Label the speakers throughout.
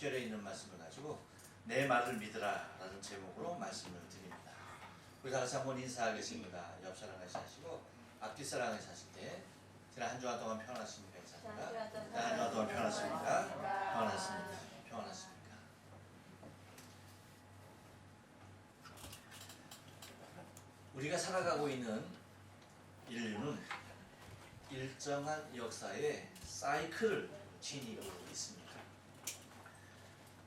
Speaker 1: 6절에 있는 말씀을 가지고 내 말을 믿으라 라는 제목으로 말씀을 드립니다. 우리 다 같이 한번 인사하겠습니다. 옆 사람 같이 하시고 앞뒤 사람 같이 하실 때 지난 한 주간 동안 평안하십니까? 인사합니다. 지난 한 주간 동안 평안하십니까? 평안하십니까? 평안하십니까? 우리가 살아가고 있는 인류는 일정한 역사의 사이클을 지니고 있습니다.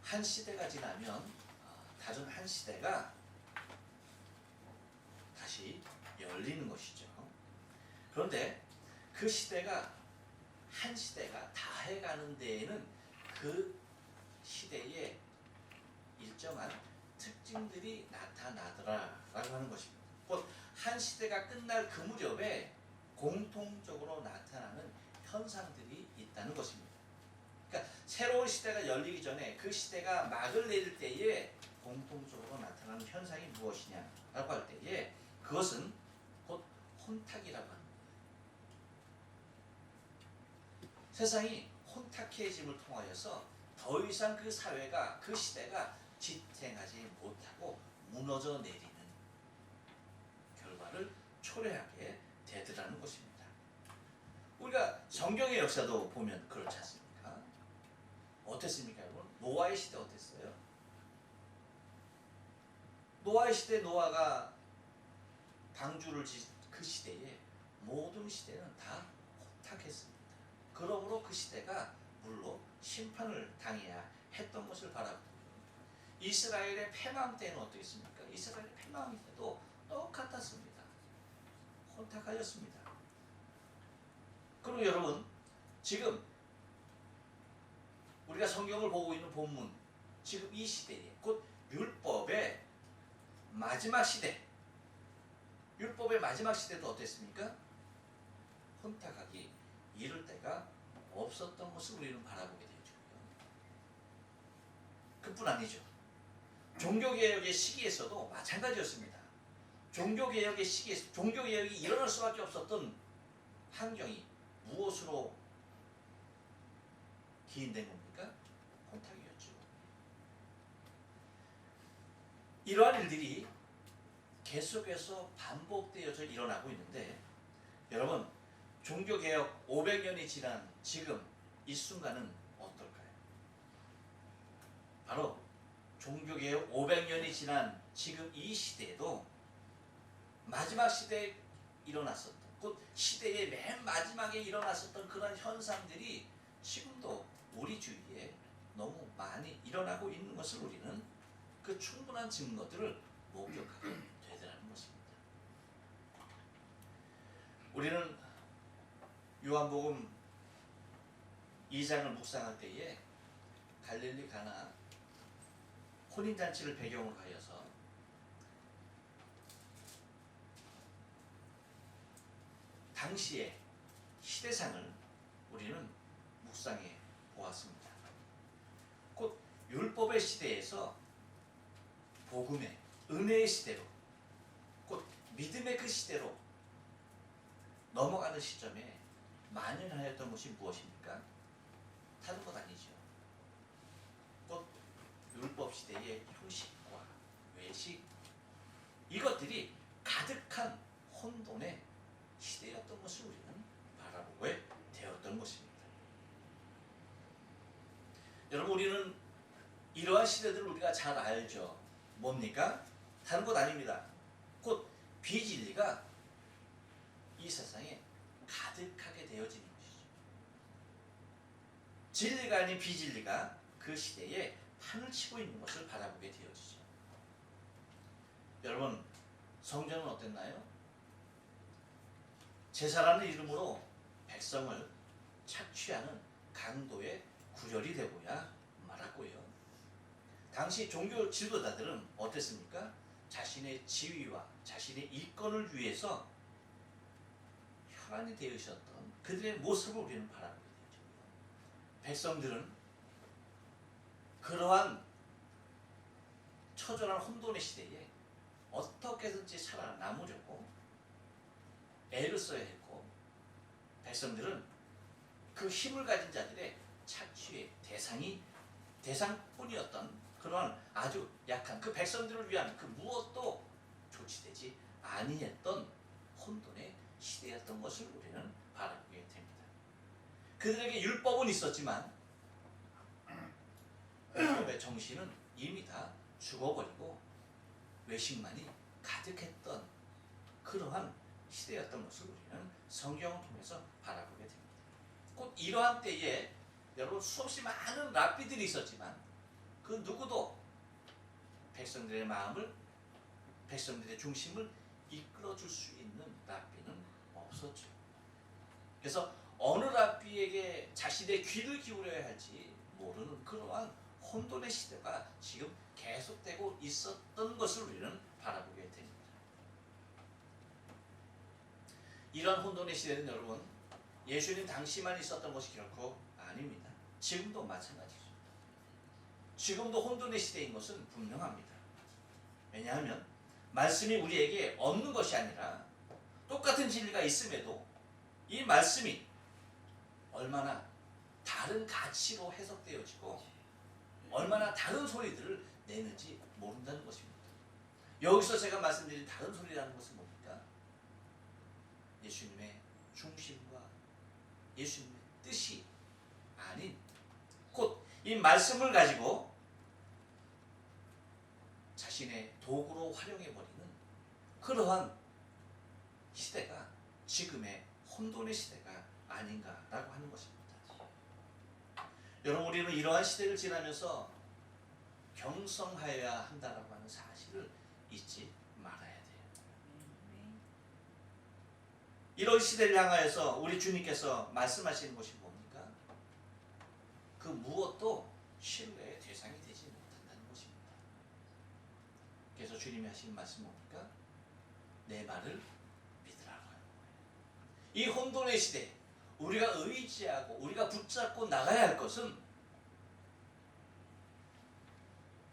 Speaker 1: 한 시대가 지나면 다른 한 시대가 다시 열리는 것이죠. 그런데 그 시대가 한 시대가 다 해가는 데에는 그 시대의 일정한 특징들이 나타나더라라고 하는 것입니다. 곧 한 시대가 끝날 그 무렵에 공통적으로 나타나는 현상들이 있다는 것입니다. 그러니까 새로운 시대가 열리기 전에 그 시대가 막을 내릴 때에 공통적으로 나타나는 현상이 무엇이냐라고 할 때에 그것은 곧 혼탁이라고 합니다. 세상이 혼탁해짐을 통하여서 더 이상 그 사회가 그 시대가 지탱하지 못하고 무너져 내리는 결과를 초래하게 되더라는 것입니다. 우리가 성경의 역사도 보면 그렇지 않습니까? 어땠습니까, 여러분? 노아의 시대 어땠어요? 노아의 시대, 노아가 방주를 짓 그 시대에 모든 시대는 다 혼탁했습니다. 그러므로 그 시대가 물로 심판을 당해야 했던 것을 바라보고 이스라엘의 패망 때는 어떻습니까? 이스라엘의 패망 때도 똑같았습니다. 혼탁하였습니다. 그리고 여러분, 지금 우리가 성경을 보고 있는 본문, 지금 이 시대에 곧 율법의 마지막 시대, 율법의 마지막 시대도 어땠습니까? 혼탁하기 이를 때가 없었던 것을 우리는 바라보게 되죠. 그뿐 아니죠. 종교개혁의 시기에서도 마찬가지였습니다. 종교개혁의 시기에서 종교개혁이 일어날 수밖에 없었던 환경이 무엇으로 기인된 겁니까? 혼탁이었죠. 이러한 일들이 계속해서 반복되어져 일어나고 있는데 여러분, 종교개혁 500년이 지난 지금 이 순간은 어떨까요? 바로 종교개혁 500년이 지난 지금 이 시대에도 마지막 시대에 일어났었던 곧 시대의 맨 마지막에 일어났었던 그런 현상들이 지금도 우리 주위에 너무 많이 일어나고 있는 것을 우리는 그 충분한 증거들을 목격하게 되더라는 것입니다. 우리는 요한복음 2장을 묵상할 때에 갈릴리 가나 혼인잔치를 배경으로 하여서 당시의 시대상을 우리는 묵상해 보았습니다. 곧 율법의 시대에서 복음의 은혜의 시대로 곧 믿음의 그 시대로 넘어가는 시점에 만연하였던 것이 무엇입니까? 다른 것 아니죠. 곧 율법 시대의 휴식과 외식, 이것들이 가득한 혼돈의 시대였던 것을 우리는 바라보게 되었던 것입니다. 여러분, 우리는 이러한 시대들을 우리가 잘 알죠. 뭡니까? 다른 것 아닙니다. 곧 비진리가 이 세상에 가득하게 되어지는 것이죠. 진리가 아닌 비진리가 그 시대에 판을 치고 있는 것을 바라보게 되어지죠. 여러분, 성전은 어땠나요? 제사라는 이름으로 백성을 착취하는 강도의 구절이 되고야 말았고요. 당시 종교 지도자들은 어땠습니까? 자신의 지위와 자신의 이권을 위해서 혈안이 되으셨던 그들의 모습을 우리는 바라보게 되죠. 백성들은 그러한 처절한 혼돈의 시대에 어떻게든지 살아남으려고 애를 써야 했고, 백성들은 그 힘을 가진 자들의 착취의 대상이 대상뿐이었던 그런 아주 약한 그 백성들을 위한 그 무엇도 조치되지 아니했던 혼돈의 시대였던 것을 우리는 바라보게 됩니다. 그들에게 율법은 있었지만 율법의 정신은 이미 다 죽어버리고 외식만이 가득했던 그러한 시대였던 것을 우리는 성경을 통해서 바라보게 됩니다. 곧 이러한 때에 여러분 수없이 많은 랍비들이 있었지만 그 누구도 백성들의 마음을, 백성들의 중심을 이끌어줄 수 있는 랍비는 없었죠. 그래서 어느 랍비에게 자신의 귀를 기울여야 할지 모르는 그러한 혼돈의 시대가 지금 계속되고 있었던 것을 우리는 바라보게 됩니다. 이런 혼돈의 시대는 여러분 예수님 당시만 있었던 것이 결코 아닙니다. 지금도 마찬가지죠. 지금도 혼돈의 시대인 것은 분명합니다. 왜냐하면 말씀이 우리에게 없는 것이 아니라 똑같은 진리가 있음에도 이 말씀이 얼마나 다른 가치로 해석되어지고 얼마나 다른 소리들을 내는지 모른다는 것입니다. 여기서 제가 말씀드린 다른 소리라는 것은 뭡니까? 예수님의 중심과 예수님의 뜻이 아닌 곧 이 말씀을 가지고 자신의 도구로 활용해버리는 그러한 시대가 지금의 혼돈의 시대가 아닌가라고 하는 것입니다. 여러분 우리는 이러한 시대를 지나면서 경성하여야 한다라고 하는 사실을 잊지 말아야 돼요. 이런 시대를 향하여서 우리 주님께서 말씀하시는 것이 뭡니까? 그 무엇도 신뢰의 대상이 되지 못한다는 것입니다. 그래서 주님이 하신 말씀 뭡니까? 내 말을 믿으라고 하는 거예요. 이 혼돈의 시대 우리가 의지하고 우리가 붙잡고 나가야 할 것은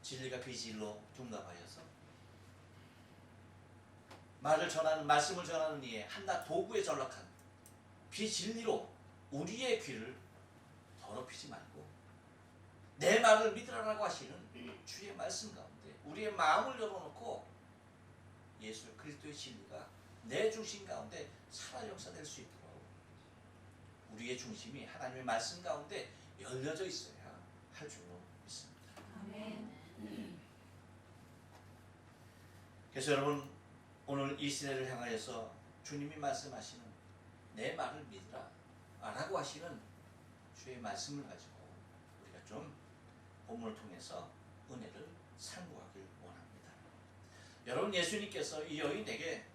Speaker 1: 진리가 비진리로 둔갑하여서 말을 전하는 말씀을 전하는 이에 한낱 도구에 전락한 비진리로 우리의 귀를 더럽히지 말고 내 말을 믿으라고 하시는 주의 말씀 가운데 우리의 마음을 열어놓고 예수 그리스도의 진리가 내 중심 가운데 살아 역사될 수 있도록 우리의 중심이 하나님의 말씀 가운데 열려져 있어야 할 줄로 믿습니다.
Speaker 2: 아멘.
Speaker 1: 그래서 여러분 오늘 이 시대를 향하여서 주님이 말씀하시는 내 말을 믿으라 라고 하시는 주의 말씀을 가지고 우리가 좀 본문을 통해서 은혜를 상고하길 원합니다. 여러분 예수님께서 이 여인에게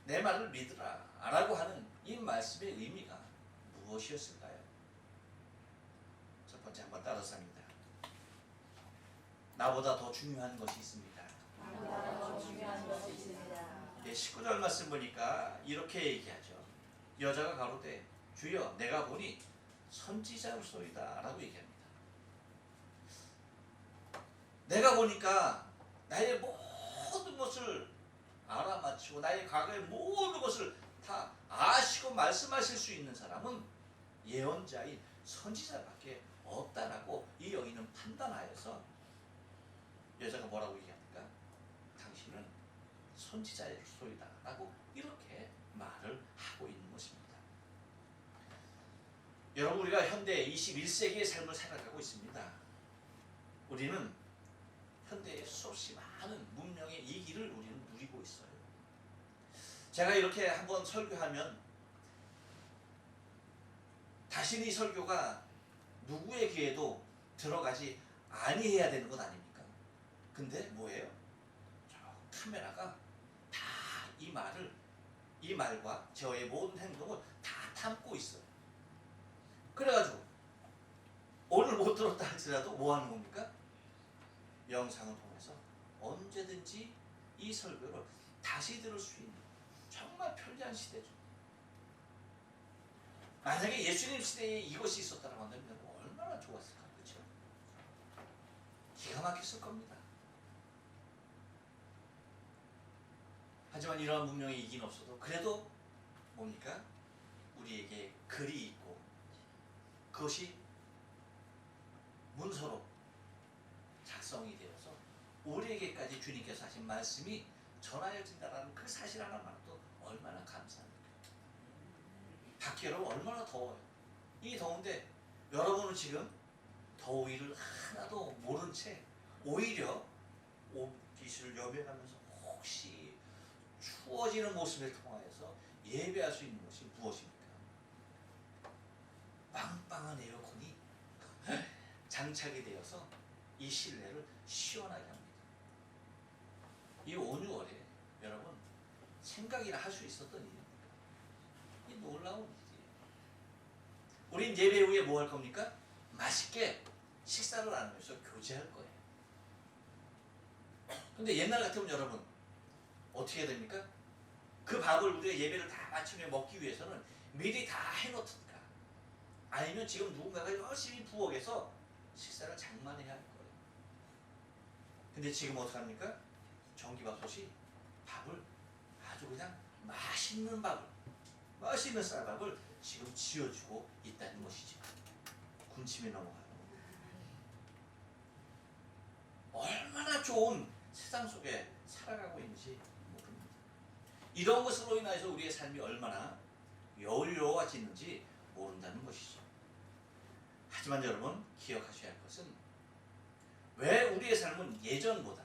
Speaker 1: 내 말을 믿으라 라고 하는 이 말씀의 의미가 무엇이었을까요? 첫 번째 한번 따라서 합니다. 나보다 더 중요한 것이 있습니다.
Speaker 2: 나보다 더 중요한 것이 있습니다.
Speaker 1: 19절 말씀 보니까 이렇게 얘기하죠. 여자가 가로되 주여 내가 보니 선지자로소이다 라고 얘기합니다. 내가 보니까 나의 모든 것을 알아맞히고 나의 과거의 모든 것을 다 아시고 말씀하실 수 있는 사람은 예언자인 선지자밖에 없다라고 이 여인은 판단하여서 여자가 뭐라고 얘기합니까? 당신은 선지자의 소리다 라고 이렇게 말을 하고 있는 것입니다. 여러분 우리가 현대 21세기의 삶을 살아가고 있습니다. 우리는 현대의 수없이 많은 문명의 이기를 우리는 누리고 있어요. 제가 이렇게 한번 설교하면 다시는 이 설교가 누구의 귀에도 들어가지 아니해야 되는 것 아닙니까? 근데 뭐예요? 저 카메라가 다 이 말과 저의 모든 행동을 다 담고 있어요. 그래가지고 오늘 못 들었다 할지라도 뭐 하는 겁니까? 영상을 통해서 언제든지 이 설교를 다시 들을 수 있는 정말 편리한 시대죠. 만약에 예수님 시대에 이것이 있었다고 한다면 얼마나 좋았을까, 그렇죠? 기가 막혔을 겁니다. 하지만 이러한 문명의 이긴 없어도 그래도 뭡니까? 우리에게 글이 있고 그것이 문서로 우리에게까지 주님께서 하신 말씀이 전하여진다라는 그 사실 하나만도 얼마나 감사합니까? 밖에 여러분 얼마나 더워요. 이 더운데 여러분은 지금 더위를 하나도 모른 채 오히려 옷깃을 여며가면서 혹시 추워지는 모습을 통하여서 예배할 수 있는 것이 무엇입니까? 빵빵한 에어컨이 장착이 되어서 이 실내를 시원하게 합니다. 이 온유월에 여러분 생각이나 할 수 있었던 일입니까? 이 놀라운 일이에요. 우린 예배 후에 뭐 할 겁니까? 맛있게 식사를 나누면서 교제할 거예요. 근데 옛날 같으면 여러분 어떻게 됩니까? 그 밥을 우리가 예배를 다 마치며 먹기 위해서는 미리 다 해놓든가 아니면 지금 누군가가 열심히 부엌에서 식사를 장만해야 할 거예요. 근데 지금 어떡합니까? 전기밥솥이 밥을 아주 그냥 맛있는 밥을, 맛있는 쌀밥을 지금 지어주고 있다는 것이죠. 군침이 넘어가요. 얼마나 좋은 세상 속에 살아가고 있는지 모릅니다. 이런 것으로 인해서 우리의 삶이 얼마나 여유로워지는지 모른다는 것이죠. 하지만 여러분 기억하셔야 할 것은 왜 우리의 삶은 예전보다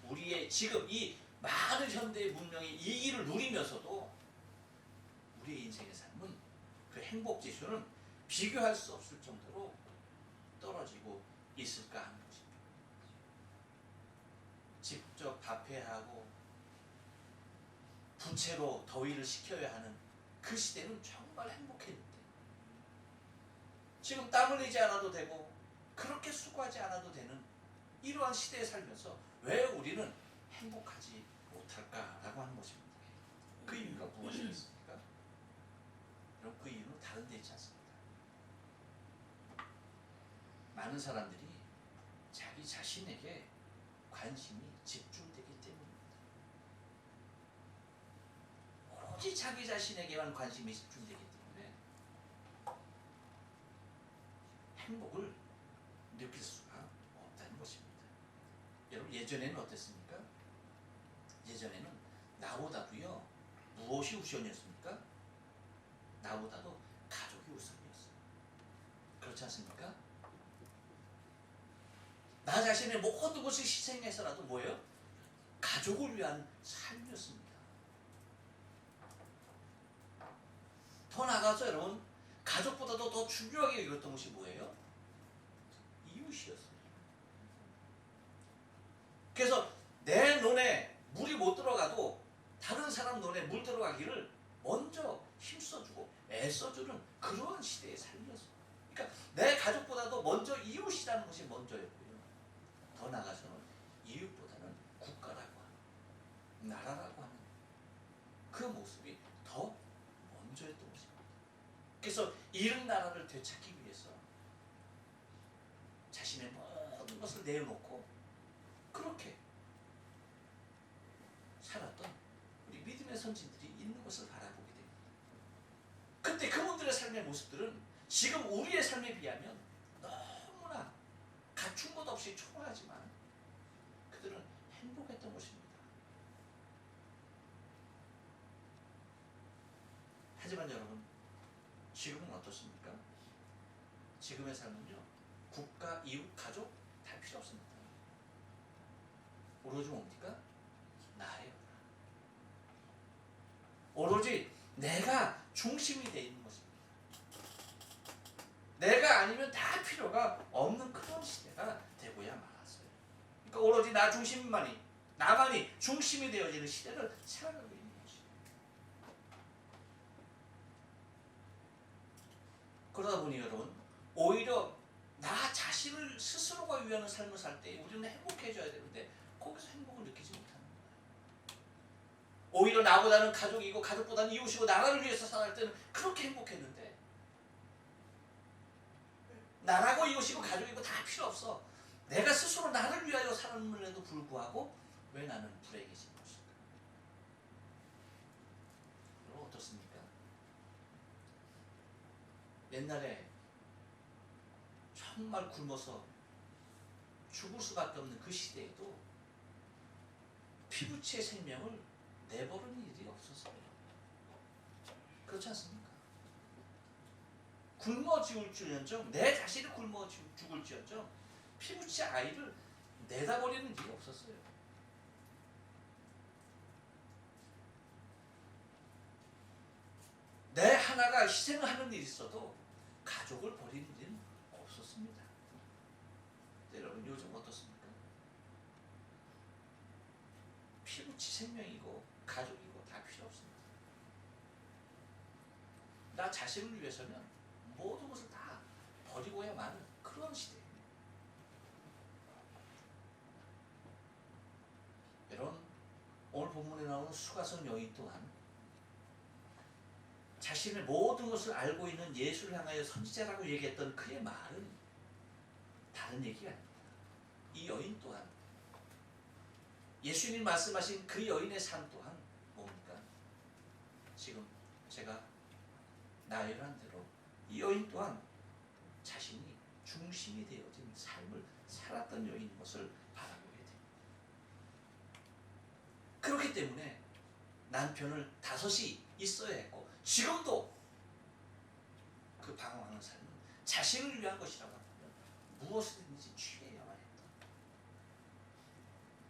Speaker 1: 우리의 지금 이 많은 현대의 문명의 이 일을 누리면서도 우리의 인생의 삶은 그 행복 지수는 비교할 수 없을 정도로 떨어지고 있을까 하는 것입니다. 직접 밥해야 하고 부채로 더위를 식혀야 하는 그 시대는 정말 행복했는데 지금 땀 흘리지 않아도 되고 그렇게 수고하지 않아도 되는 이러한 시대에 살면서 왜 우리는 행복하지 못할까라고 하는 것입니다. 그 이유가 무엇이겠습니까? 여러분 그 이유는 다른 데 있지 않습니다. 많은 사람들이 자기 자신에게 관심이 집중되기 때문입니다. 오로지 자기 자신에게만 관심이 집중되기 때문에 행복을 느낄 수가 없다는 것입니다. 여러분 예전에는 어땠습니까? 예전에는 나보다도요 무엇이 우선이었습니까? 나보다도 가족이 우선이었어요. 그렇지 않습니까? 나 자신의 모든 것을 희생해서라도 뭐예요? 가족을 위한 삶이었습니다. 더 나아가서 여러분 가족보다도 더 중요하게 여겼던 것이 뭐예요? 이웃이었어요. 그래서 내 눈에 물이 못 들어가도 다른 사람 눈에 물 들어가기를 먼저 힘써주고 애써주는 그러한 시대의 삶이었어요. 그러니까 내 가족보다도 먼저 이웃이라는 것이 먼저였고요. 더 나아가서는 이웃보다는 국가라고 하는, 나라라고 하는 그 모습이 더 먼저였던 것입니다. 그래서 잃은 나라를 되찾기 위해서 자신의 모든 것을 내어놓고 그렇게 살았던 우리 믿음의 선진들이 있는 것을 바라보게 됩니다. 그때 그분들의 삶의 모습들은 지금 우리의 삶에 비하면 너무나 갖춘 것 없이 초라하지만 그들은 행복했던 것입니다. 하지만 여러분 지금은 어떻습니까? 지금의 삶은요 국가, 이웃, 가족 다 필요 없습니다. 오로지 뭡니까? 나예요. 오로지 내가 중심이 되어 있는 것입니다. 내가 아니면 다 필요가 없는 그런 시대가 되고야 말았어요. 그러니까 오로지 나 중심만이, 나만이 중심이 되어지는 시대를 살아가고 있는 것이죠. 그러다 보니 여러분 오히려 나 자신을 스스로가 위하는 삶을 살 때 우리는 행복해져야 되는데 거기서 행복을 느끼지 못하는 거예요. 오히려 나보다는 가족이고 가족보다는 이웃이고 나라를 위해서 살아갈 때는 그렇게 행복했는데 나라고 이웃이고 가족이고 다 필요 없어. 내가 스스로 나를 위하여 살았음에도 불구하고 왜 나는 불행해진 것일까? 여러분 어떻습니까? 옛날에 정말 굶어서 죽을 수밖에 없는 그 시대에도 피부치의 생명을 내버리는 일이 없었어요. 그렇지 않습니까? 굶어 죽을지언정, 내 자신이 굶어 죽을지언정 피부치 아이를 내다버리는 일이 없었어요. 내 하나가 희생을 하는 일이 있어도 가족을 버리는 일은 없었습니다. 여러분 요즘 어떻습니까? 피부치 생명이고 가족이고 다 필요 없습니다. 나 자신을 위해서는 모든 것을 다 버리고야 마는 그런 시대입니다. 여러분 오늘 본문에 나오는 수가성 여인 또한 자신의 모든 것을 알고 있는 예수를 향하여 선지자라고 얘기했던 그의 말은 다른 얘기가 아닙니다. 이 여인 또한 예수님이 말씀하신 그 여인의 삶 또한 뭡니까? 지금 제가 나열한 대로 이 여인 또한 자신이 중심이 되어진 삶을 살았던 여인인 것을 바라보게 됩니다. 그렇기 때문에 남편을 5이 있어야 했고 지금도 그 방황하는 삶은 자신을 위한 것이라고 한다면 무엇이든지 취해야만 했다.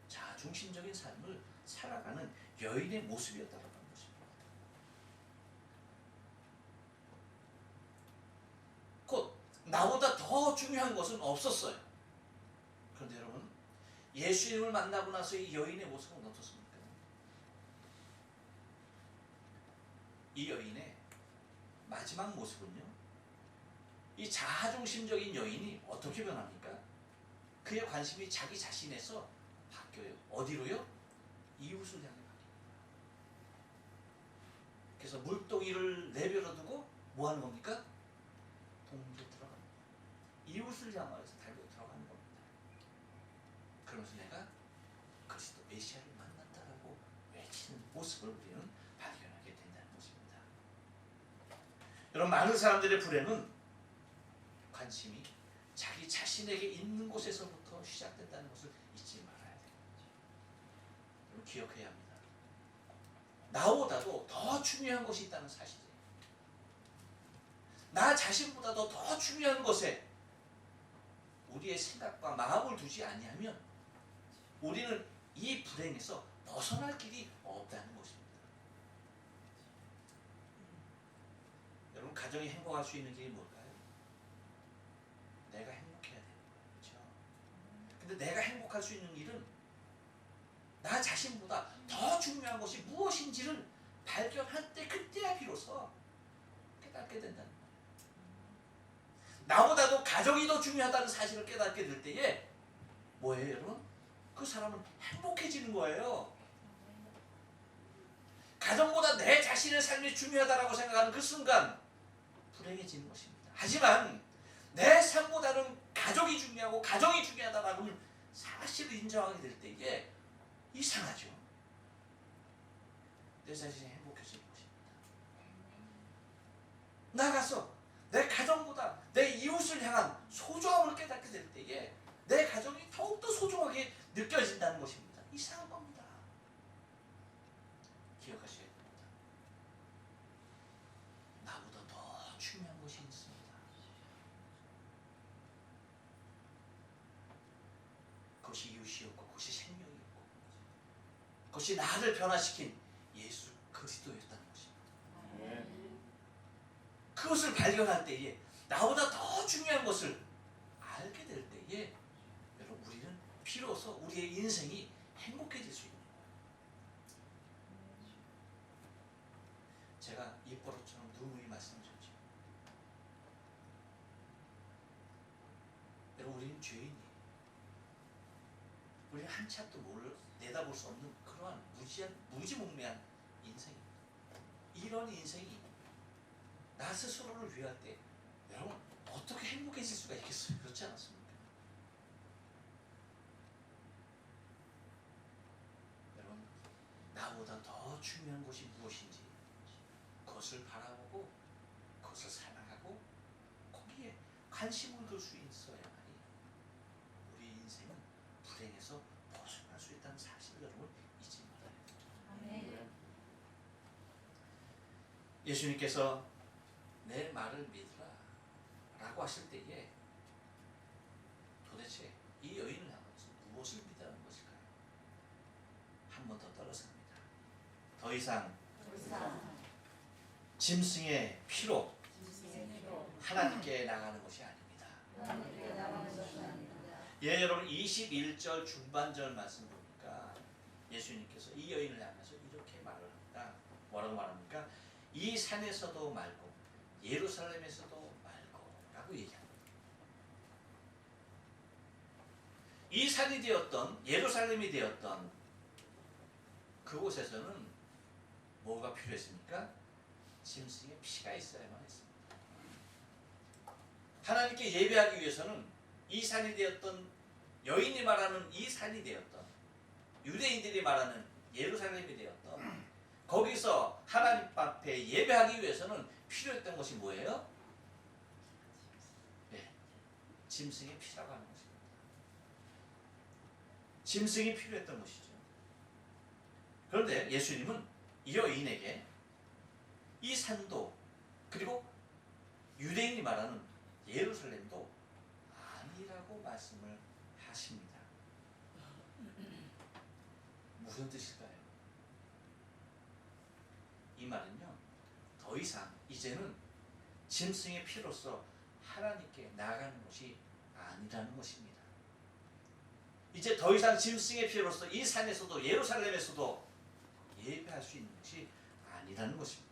Speaker 1: 자중심적인 삶을 살아가는 여인의 모습이었다고 하는 것입니다. 곧 나보다 더 중요한 것은 없었어요. 그런데 여러분 예수님을 만나고 나서 이 여인의 모습은 어떻습니까? 이 여인의 마지막 모습은요, 이 자아중심적인 여인이 어떻게 변합니까? 그의 관심이 자기 자신에서 바뀌어요. 어디로요? 이웃을 향해 바뀝니다. 그래서 물동이를 내버려 두고 뭐 하는 겁니까? 동굴에 들어갑니다. 이웃을 향하여서 달려 들어가는 겁니다. 그러면서 내가 그리스도 메시아를 만났다라고 외치는 모습을 우리는 발견하게 된다는 것입니다. 여러분 많은 사람들의 불행은 관심이 자기 자신에게 있는 곳에서부터 시작된다는 것을 잊지 말아야 됩니다. 여러분 기억해야 합니다. 나보다도 더 중요한 것이 있다는 사실이에요. 나 자신보다도 더 중요한 것에 우리의 생각과 마음을 두지 아니하면 우리는 이 불행에서 벗어날 길이 없다는 것입니다. 여러분 가정이 행복할 수 있는 길이 뭘까요? 내가 행복해야 되는 거예요. 그렇죠? 근데 내가 행복할 수 있는 길은 나 자신보다 더 중요한 것이 무엇인지를 발견할 때 그때야 비로소 깨닫게 된다는 거예요. 나보다도 가족이 더 중요하다는 사실을 깨닫게 될 때에 뭐예요 여러분? 그 사람은 행복해지는 거예요. 가정보다 내 자신의 삶이 중요하다고 생각하는 그 순간 불행해지는 것입니다. 하지만 내 삶보다는 가족이 중요하고 가정이 중요하다는 사실을 인정하게 될 때에 이상하죠. 내 자신이 행복해지는 것입니다. 나가서 내 가정보다 내 이웃을 향한 소중함을 깨닫게 될 때에 내 가정이 더욱더 소중하게 느껴진다는 것입니다. 이상한 겁니다. 기억하셔야 됩니다. 나보다 더 중요한 것이 있습니다. 그것이 이웃이었고 그것이 생명이었고 그것이 나를 변화시킨 예수 그리스도였다는 것입니다. 그것을 발견할 때에 나보다 더 중요한 것을 알게 될 때에 여러분 우리는 비로소 우리의 인생이 행복해질 수 있는 거예요. 제가 입버릇처럼 누누이 말씀드렸죠. 여러분 우리는 죄인이에요. 우리는 한치 앞도 내다볼 수 없는 그러한 무지몽매한 인생입니다. 이런 인생이 나 스스로를 위할 때 여러분 어떻게 행복해질 수가 있겠어요? 그렇지 않습니까? 여러분 나보다 더 중요한 것이 무엇인지 그것을 바라보고 그것을 사랑하고 거기에 관심을 둘 수 있어야만이 우리 인생은 불행에서 벗어날 수 있다는 사실을 여러분 잊지 예수님께서 내 말을 믿으라 라고 하실 때에 도대체 이 여인을 향해서 무엇을 믿으라는 것일까요? 한 번 더 떨어서 합니다. 더 이상 짐승의 피로 하나님께 나가는 것이 아닙니다. 예, 여러분 21절 중반절 말씀 보니까 예수님께서 이 여인을 향해서 이렇게 말을 합니다. 뭐라고 말합니까? 이 산에서도 말고 예루살렘에서도 말고 라고 얘기합니다. 이 산이 되었던 예루살렘이 되었던 그곳에서는 뭐가 필요했습니까? 짐승의 피가 있어야만 했습니다. 하나님께 예배하기 위해서는 이 산이 되었던 여인이 말하는 이 산이 되었던 유대인들이 말하는 예루살렘이 되었던 거기서 하나님 앞에 예배하기 위해서는 필요했던 것이 뭐예요? 네, 짐승의 피라고 하는 것입니다. 짐승이 필요했던 것이죠. 그런데 예수님은 이 여인에게 이 산도 그리고 유대인이 말하는 예루살렘도 아니라고 말씀을 하십니다. 무슨 뜻일까요? 이 말은요, 더 이상 이제는 짐승의 피로서 하나님께 나아가는 것이 아니라는 것입니다. 이제 더 이상 짐승의 피로서 이 산에서도 예루살렘에서도 예배할 수 있는 것이 아니라는 것입니다.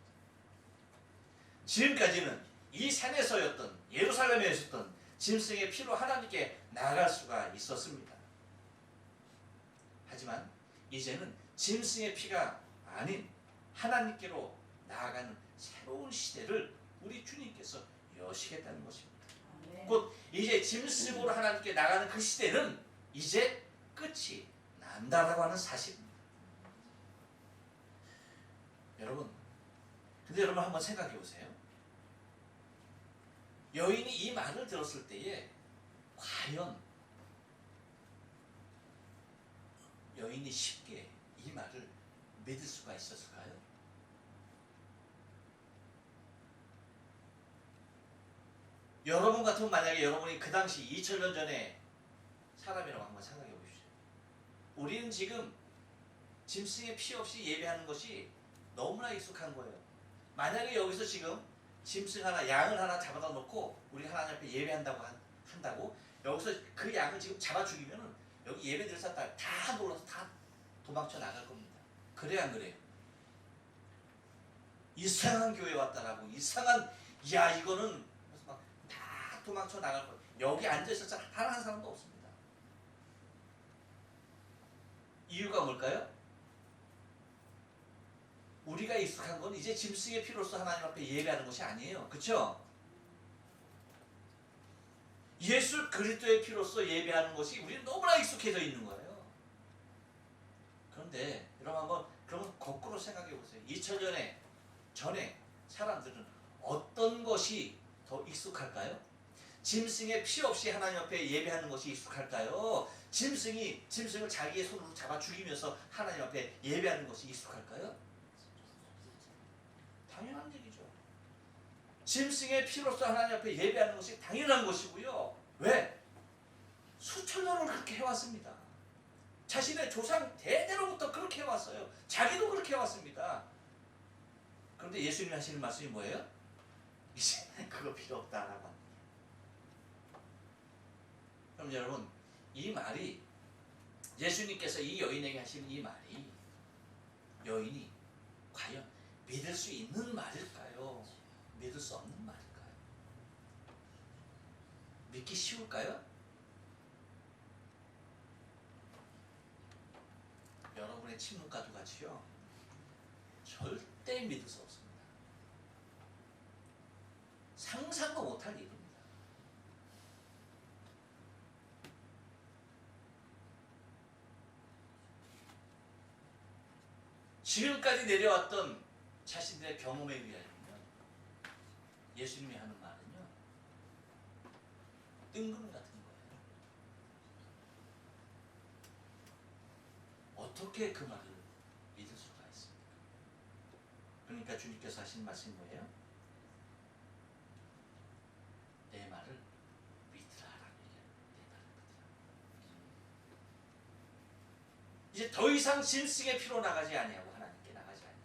Speaker 1: 지금까지는 이 산에서였던 예루살렘에 있었던 짐승의 피로 하나님께 나아갈 수가 있었습니다. 하지만 이제는 짐승의 피가 아닌 하나님께로 나아가는 새로운 시대를 우리 주님께서 여시겠다는 것입니다. 곧 이제 짐승으로 하나님께 나가는 그 시대는 이제 끝이 난다라고 하는 사실입니다. 여러분, 근데 여러분 한번 생각해 보세요. 여인이 이 말을 들었을 때에 과연 여인이 쉽게 이 말을 믿을 수가 있었을까요? 여러분 같으면 만약에 여러분이 그 당시 2000년 전에 사람이라고 한번 생각해 보십시오. 우리는 지금 짐승의 피 없이 예배하는 것이 너무나 익숙한 거예요. 만약에 여기서 지금 짐승 하나, 양을 하나 잡아다 놓고 우리 하나님 앞에 예배한다고 한다고 여기서 그 양을 지금 잡아 죽이면은 여기 예배 드릴 사람 다 놀라서 다 도망쳐 나갈 겁니다. 그래야 안 그래요? 이상한 교회 왔다라고 이상한 야 이거는 막 다 도망쳐 나갈 거예요. 여기 앉아 있을 사람 하나 한 사람도 없습니다. 이유가 뭘까요? 우리가 익숙한 건 이제 짐승의 피로서 하나님 앞에 예배하는 것이 아니에요. 그렇죠? 예수 그리스도의 피로서 예배하는 것이 우리는 너무나 익숙해져 있는 거예요. 그런데 여러분 한번 그러면 거꾸로 생각해 보세요. 2000년에 전에 사람들은 어떤 것이 더 익숙할까요? 짐승의 피 없이 하나님 앞에 예배하는 것이 익숙할까요? 짐승을 자기의 손으로 잡아 죽이면서 하나님 앞에 예배하는 것이 익숙할까요? 당연한 얘기죠. 짐승의 피로서 하나님 앞에 예배하는 것이 당연한 것이고요. 왜? 수천 년을 그렇게 해왔습니다. 자신의 조상 대대로부터 그렇게 해왔어요. 자기도 그렇게 해왔습니다. 그런데 예수님이 하시는 말씀이 뭐예요? 이제 그거 필요 없다라고 합니다. 그럼 여러분, 이 말이 예수님께서 이 여인에게 하시는 이 말이 여인이 과연 믿을 수 있는 말일까요? 믿을 수 없는 말일까요? 믿기 쉬울까요? 여러분의 침묵과도 같이요. 절대 믿을 수 없습니다. 상상도 못할 일입니다. 지금까지 내려왔던 자신들의 경험에 의하면 예수님이 하는 말은요, 뜬구름 같은 거예요. 어떻게 그 말을 믿을 수가 있습니까? 그럼 그러니까 주님께서 하신 말씀이 뭐예요? 내 말을 믿으라라는 얘기예요. 내 말을 믿으라. 이제 더 이상 짐승의 피로 나가지 아니하고 하나님께 나가지 아니하고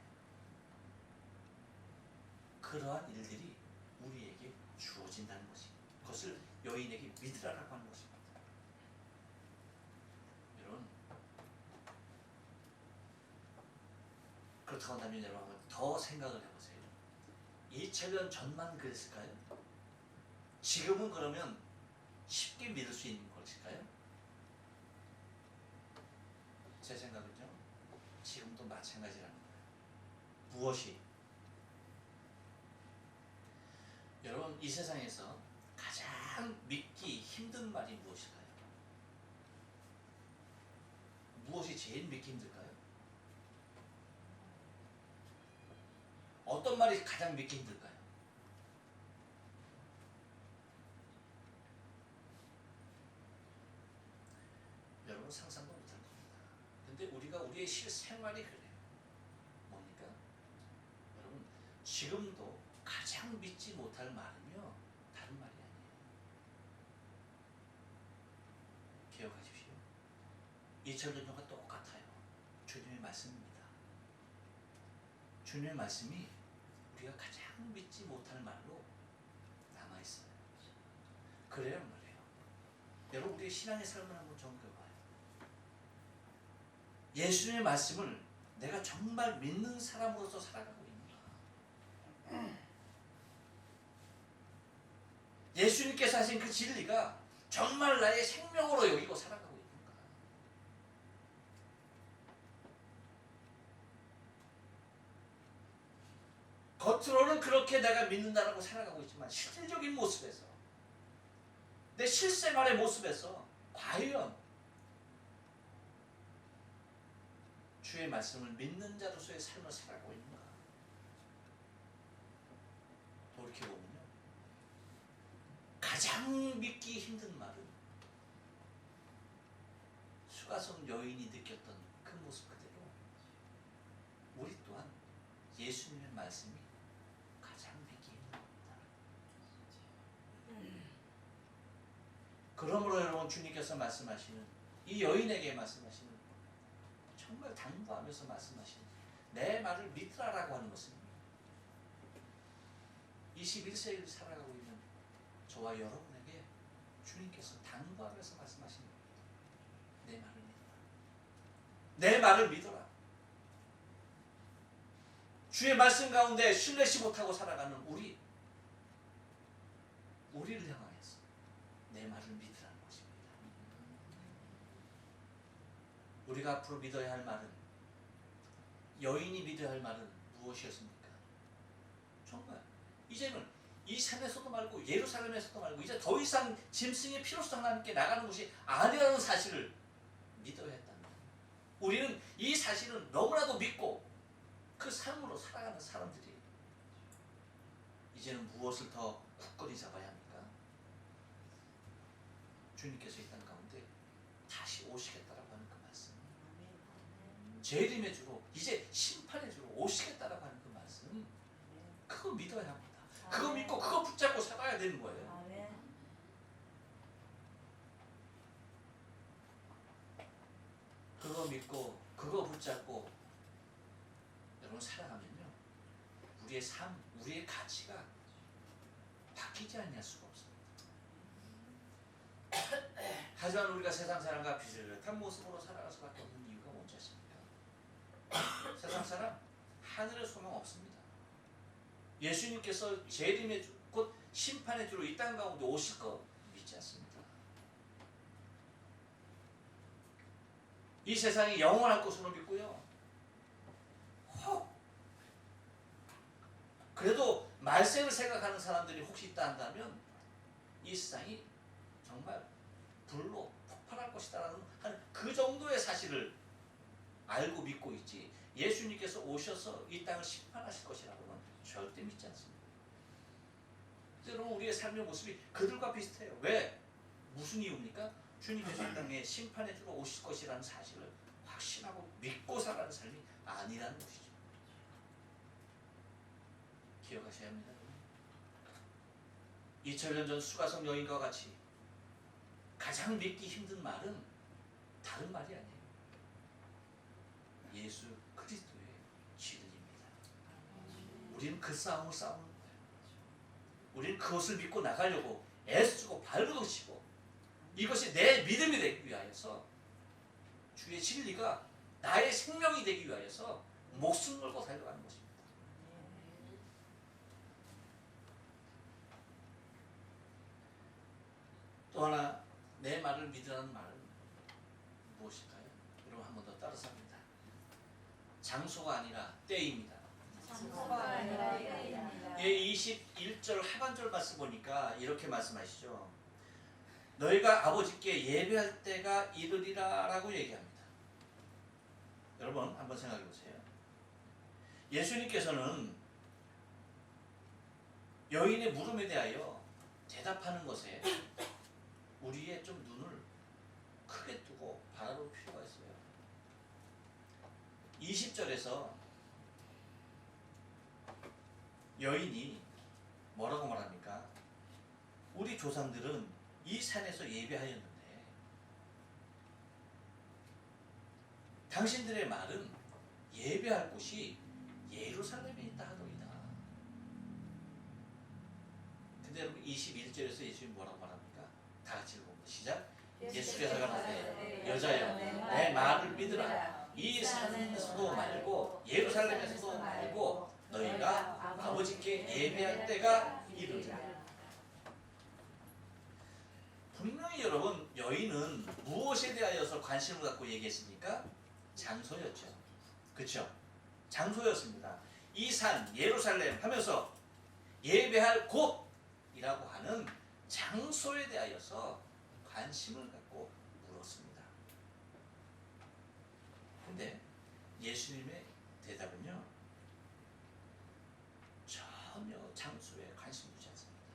Speaker 1: 그러한 일들이 우리에게 주어진다는 것이 그것을 여인에게 믿으라라고 하는 것입니다. 여러분 그렇다고 한다면 여러분 한번 더 생각을 해보세요. 2000년 전만 그랬을까요? 지금은 그러면 쉽게 믿을 수 있는 것일까요? 제 생각은요. 지금도 마찬가지라는 거예요. 무엇이? 여러분 이 세상에서 가장 믿기 힘든 말이 무엇일까요? 무엇이 제일 믿기 힘들까요? 어떤 말이 가장 믿기 힘들까요? 여러분 상상도 못할 겁니다. 근데 우리가 우리의 실생활이 그래요. 뭡니까? 여러분 지금도 가장 믿지 못할 말은요 다른 말이 아니에요. 기억하십시오. 2000년 전과 똑같아요. 주님의 말씀입니다. 주님의 말씀이 우리가 가장 믿지 못할 말로 남아있어요. 그래요 말이에요. 여러분 우리의 신앙의 삶을 한번 점검해봐요. 예수님의 말씀을 내가 정말 믿는 사람으로서 살아가고 있는가? 예수님께서 하신 그 진리가 정말 나의 생명으로 여기고 살아가고 있는가? 겉으로는 그렇게 내가 믿는다라고 살아가고 있지만 실질적인 모습에서 내 실생활의 모습에서 과연 주의 말씀을 믿는 자로서의 삶을 살아가고 있는가? 돌이켜보면요 가장 믿기 힘든 말은 수가성 여인이 느꼈던 그 모습 그대로 우리 또한 예수님의 말씀이 가장 믿기 힘든 겁니다. 그러므로 여러분 주님께서 말씀하시는 이 여인에게 말씀하시는 정말 당부하면서 말씀하시는 내 말을 믿으라라고 하는 것은 21세기를 살아가고 있는 저와 여러분에게 주님께서 당부하면서 말씀하시는 겁니다. 내 말을 믿어라. 내 말을 믿어라. 주의 말씀 가운데 신뢰시 못하고 살아가는 우리를 향하여서 내 말을 믿으라는 것입니다. 우리가 앞으로 믿어야 할 말은 여인이 믿어야 할 말은 무엇이었습니까? 정말 이제는 이 산에서도 말고 예루살렘에서도 말고 이제 더 이상 짐승의 피로서 하나님께 나가는 것이 아니라는 사실을 믿어야 했답니다. 우리는 이 사실을 너무나도 믿고 그 삶으로 살아가는 사람들이 이제는 무엇을 더 굳건히 잡아야 합니까? 주님께서 이 땅 가운데 다시 오시겠다라고 하는 그 말씀, 재림의 주로 이제 심판의 주로 오시겠다라고 하는 그 말씀, 그거 믿어야 합니다. 그거 믿고 그거 붙잡고 살아야 되는 거예요. 그거 믿고 그거 붙잡고 여러분 살아가면요 우리의 삶, 우리의 가치가 바뀌지 않을 수가 없습니다. 하지만 우리가 세상 사람과 비슷한 모습으로 살아갈 수밖에 없는 이유가 뭔지 아십니까? 세상 사람 하늘의 소망 없습니다. 예수님께서 재림의 주, 곧 심판의 주로 이 땅 가운데 오실 거 믿지 않습니다. 이 세상이 영원할 것으로 믿고요. 그래도 말세를 생각하는 사람들이 혹시 있다 한다면 이 세상이 정말 불로 폭발할 것이다라는 그 정도의 사실을 알고 믿고 있지 예수님께서 오셔서 이 땅을 심판하실 것이라고는 절대 믿지 않습니다. 여러분 우리의 삶의 모습이 그들과 비슷해요. 왜? 무슨 이유입니까? 주님께서 이 땅에 심판의 주로 오실 것이라는 사실을 확신하고 믿고 살아가는 삶이 아니라는 것이죠. 기억하셔야 합니다. 2000년 전 수가성 여인과 같이 가장 믿기 힘든 말은 다른 말이 아니에요. 예수 그리스도의 지름입니다. 우리는 그 싸움을 싸우는 거예요. 우리는 그것을 믿고 나가려고 애쓰고 발버둥 치고 이것이 내 믿음이 되기 위하여서 주의 진리가 나의 생명이 되기 위하여서 목숨 걸고 달려가는 것입니다. 또 하나 내 말을 믿으라는 말은 무엇일까요? 여러분 한 번 더 따라서 합니다. 장소가 아니라 때입니다.
Speaker 2: 장소가 아니라 때입니다.
Speaker 1: 예, 21절 하반절 말씀 보니까 이렇게 말씀하시죠. 너희가 아버지께 예배할 때가 이르리라 라고 얘기합니다. 여러분 한번 생각해 보세요. 예수님께서는 여인의 물음에 대하여 대답하는 것에 우리의 좀 눈을 크게 뜨고 바라볼 필요가 있어요. 20절에서 여인이 뭐라고 말합니까? 우리 조상들은 이 산에서 예배하였는데 당신들의 말은 예배할 곳이 예루살렘에 있다 하더이다. 근데 여러분 21절에서 예수님이 뭐라고 말합니까? 다 같이 읽어봅니다. 시작. 예수께서 가라사대 여자여 내 말을 믿으라. 이 산에서도 말고 예루살렘에서도 말고 너희가 아버지께 예배할 때가 이르리라. 분명히 여러분 여인은 무엇에 대하여서 관심을 갖고 얘기했습니까? 장소였죠. 그렇죠? 장소였습니다. 이 산 예루살렘 하면서 예배할 곳이라고 하는 장소에 대하여서 관심을 갖고 물었습니다. 근데 예수님의 대답은요, 전혀 장소에 관심 두지 않습니다.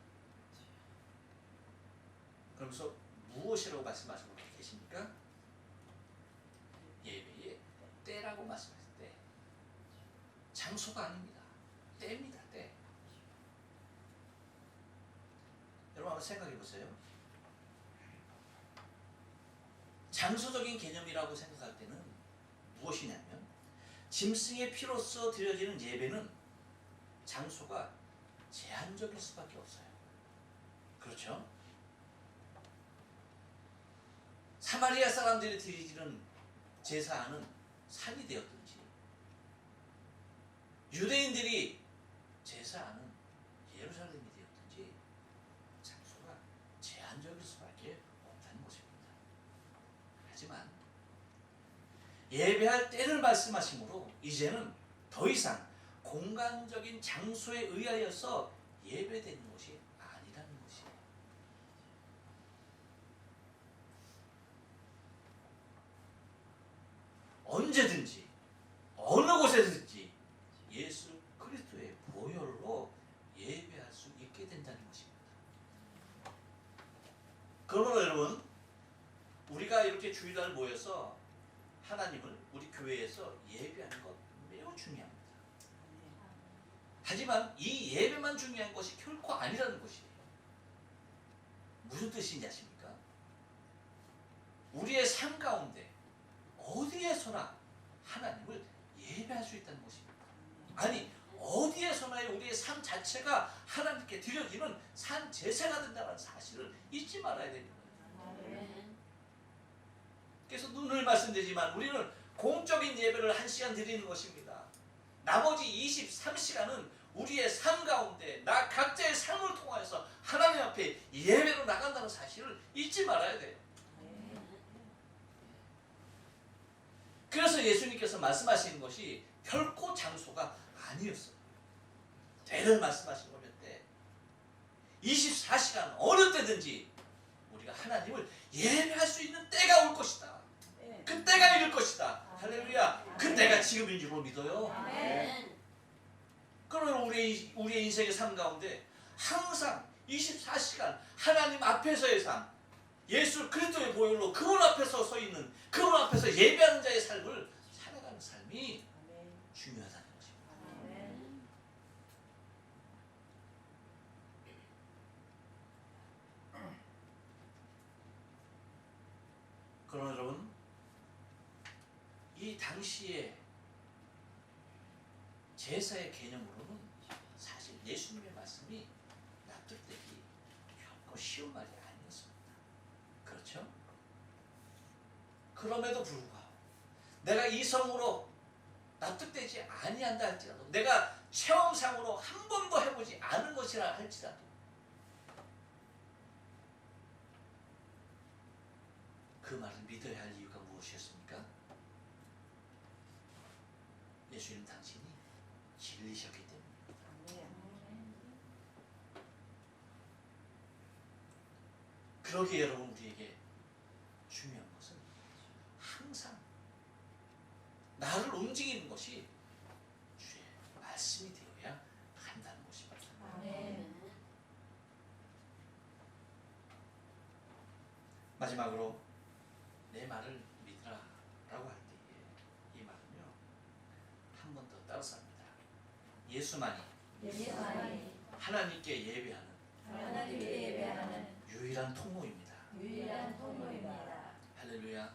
Speaker 1: 그러면서 무엇이라고 말씀하시고 계십니까? 예배의 때라고 말씀하실 때 장소가 아닙니다. 때입니다. 때. 여러분 한번 생각해 보세요. 장소적인 개념이라고 생각할 때는 무엇이냐면 짐승의 피로써 드려지는 예배는 장소가 제한적일 수밖에 없어요. 그렇죠? 사마리아 사람들이 드리는 제사는 산이 되었든지 유대인들이 제사는 예루살렘이 되었든지 장소가 제한적일 수밖에 없다는 것입니다. 하지만 예배할 때를 말씀하시므로 이제는 더 이상 공간적인 장소에 의하여서 예배되는 것이 아니라는 것이에요. 언제든지 어느 곳에든지 예수 그리스도의 보혈로 예배할 수 있게 된다는 것입니다. 그러므로 여러분 우리가 이렇게 주일날 모여서 하나님을 우리 교회에서 예배하는 것 매우 중요합니다. 하지만 이 예배만 중요한 것이 결코 아니라는 것이에요. 무슨 뜻인지 아십니까? 우리의 삶 가운데 어디에서나 하나님을 예배할 수 있다는 것입니다. 아니 어디에서나 우리의 삶 자체가 하나님께 드려지는 산 제사가 된다는 사실을 잊지 말아야 되는 거예요. 그래서 늘 말씀드리지만 우리는 공적인 예배를 1시간 드리는 것입니다. 나머지 23시간은 우리의 삶 가운데 나 각자의 삶을 통하여서 하나님 앞에 예배로 나간다는 사실을 잊지 말아야 돼요. 그래서 예수님께서 말씀하시는 것이 결코 장소가 아니었어요. 대를 말씀하시는 거면 때 24시간 어느 때든지 우리가 하나님을 예배할 수 있는 때가 올 것이다. 그 때가 이를 것이다. 할렐루야. 그 때가 지금인 줄로 믿어요. 그러면 우리의 인생의 삶 가운데 항상 24시간 하나님 앞에서의 삶, 예수 그리스도의 보혈로 그분 앞에서 서 있는, 그분 앞에서 예배하는 자의 삶을 살아가는 삶이 중요하다는 것입니다. 그러나 여러분, 이 당시에 제사의 개념으로는 사실 예수님의 말씀이 납득되기 결코 쉬운 말이 아니었습니다. 그렇죠? 그럼에도 불구하고 내가 이성으로 납득되지 아니한다 할지라도, 내가 체험상으로 한 번도 해보지 않은 것이라 할지라도, 그 말을 믿어야 할 이유가 무엇이었습니까? 예수님 당신이 진리셨기 때문입니다. 그러기에 여러분, 우리에게 중요한 것은 항상 나를 움직이는 것이 주의 말씀이 되어야 한다는 것입니다. 마지막으로 내 말을 믿으라 라고 할 때에 이 말은요, 한 번 더 따라서 합니다. 예수만이 하나님께 예배하는 유일한 통로입니다. 할렐루야.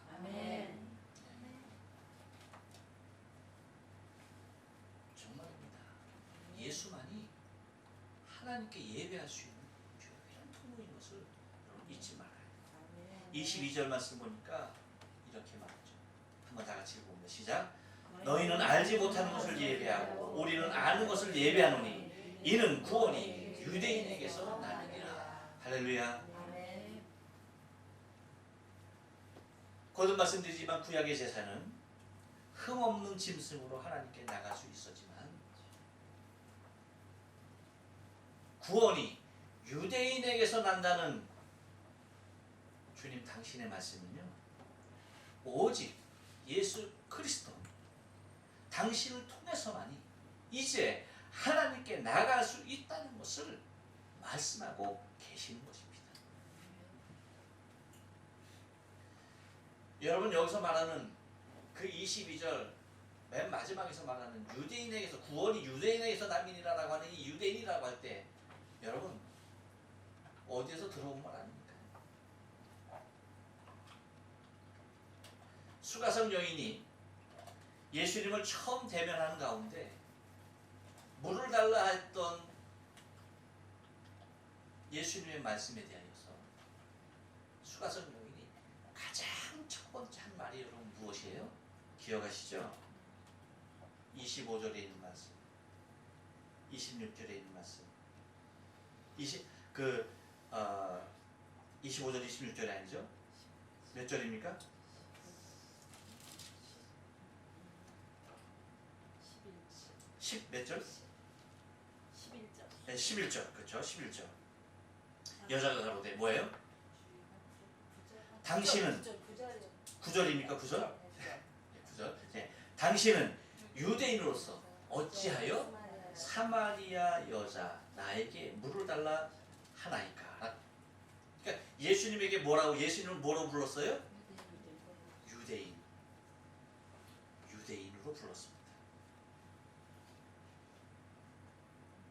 Speaker 1: 정말입니다. 예수만이 하나님께 예배할 수 있는 유일한 통로인 것을 여러분 잊지 말아요. 22절 말씀 보니까 이렇게 말하죠. 한번 다 같이 읽어봅니다. 시작. 너희는 알지 못하는 것을 예배하고 우리는 아는 것을 예배하노니 이는 구원이 유대인에게서 나느니라. 할렐루야. 거듭 말씀드리지만 구약의 제사는 흠없는 짐승으로 하나님께 나갈 수 있었지만 구원이 유대인에게서 난다는 주님 당신의 말씀은요, 오직 예수 그리스도 당신을 통해서만이 이제 하나님께 나갈 수 있다는 것을 말씀하고 계시는 것입니다. 여러분, 여기서 말하는 그 22절 맨 마지막에서 말하는 유대인에게서, 구원이 유대인에게서 남이니라라고 하는 이 유대인이라고 할 때 여러분, 어디에서 들어온 말 아닙니까? 수가성 여인이 예수님을 처음 대면하는 가운데 물을 달라 했던 예수님의 말씀에 대하여서 수가성 여인이 가장 첫 번째 한 말이 여러분 무엇이에요? 기억하시죠? 25절에 있는 말씀, 26절에 있는 말씀, 25절 26절이 아니죠? 몇 절입니까? 10 몇 절? 11절. 네, 11절. 그렇죠? 11절. 여자가 가로되 뭐예요? 당신은 9절입니까? 9절? 네, 9절. 네. 당신은 유대인으로서 어찌하여 사마리아 여자 나에게 물을 달라 하나이까? 그러니까 예수님에게 뭐라고, 예수님을 뭐라고 불렀어요? 유대인으로 불렀습니다.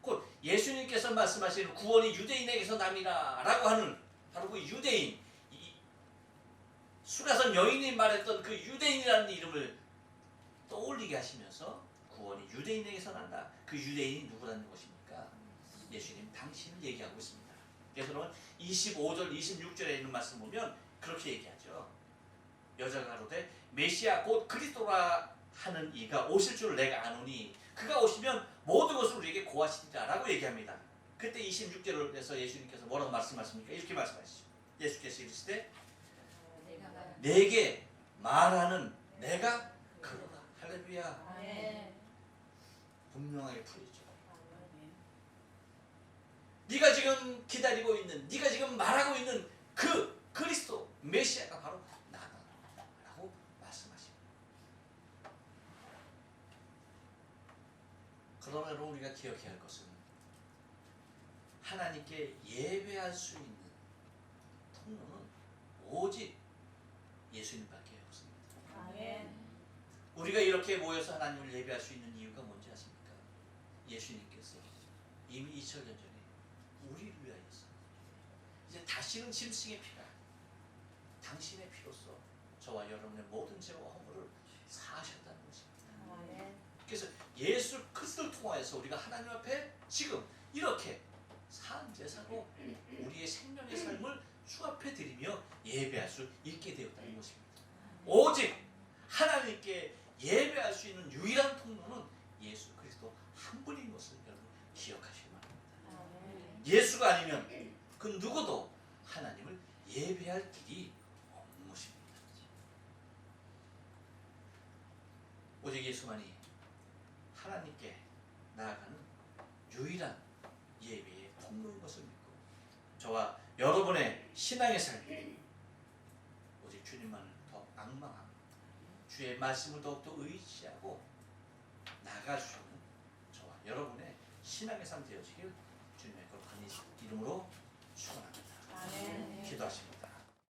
Speaker 1: 곧 예수님께서 말씀하시는 구원이 유대인에게서 남이라 라고 하는 바로 그 유대인, 수가성 여인이 말했던 그 유대인이라는 이름을 떠올리게 하시면서 구원이 유대인에게서 난다. 그 유대인이 누구라는 것입니까? 예수님 당신을 얘기하고 있습니다. 그래서 여러분 25절 26절에 있는 말씀 보면 그렇게 얘기하죠. 여자가 가로되 메시아 곧 그리스도라 하는 이가 오실 줄을 내가 아노니 그가 오시면 모든 것을 우리에게 고하시리라 라고 얘기합니다. 그때 26절에서 예수님께서 뭐라고 말씀하십니까? 이렇게 말씀하시죠. 예수께서 이르시되 내게 말하는 내가 그러다. 할렐루야. 분명하게 풀리죠. 네가 지금 기다리고 있는, 네가 지금 말하고 있는 그 그리스도 메시아가 바로 나다 라고 말씀하십니다. 그러나 우리가 기억해야 할 것은 하나님께 예배할 수 있는 통로는 오직 예수님밖에 없습니다. 우리가 이렇게 모여서 하나님을 예배할 수 있는 이유가 뭔지 아십니까? 예수님께서 이미 2000년 전에 우리를 위하여서 이제 다시는 짐승의 피가 당신의 피로서 저와 여러분의 모든 죄와 허물을 사하셨다는 것입니다.
Speaker 2: 아멘.
Speaker 1: 그래서 예수 그리스도를 통하여서 우리가 하나님 앞에 지금 이렇게 산 제사로 우리의 생명의 삶을 수합해 드리며 예배할 수 있게 되었다는 것입니다. 오직 하나님께 예배할 수 있는 유일한 통로는 예수 그리스도 한 분인 것을 여러분 기억하시기 바랍니다.
Speaker 2: 아멘.
Speaker 1: 예수가 아니면 그 누구도 하나님을 예배할 길이 없는 것입니다. 오직 예수만이 하나님께 나아가는 유일한 예배의 통로인 것을 믿고 저와 여러분의 신앙의 삶이 오직 주님만을 더 앙망하고 주의 말씀을 더욱더 의지하고 나아갈 수 있는 저와 여러분의 신앙의 삶 되어지길 주님의 거룩한 이름으로 축원합니다.
Speaker 2: 아멘.
Speaker 1: 기도하십니다.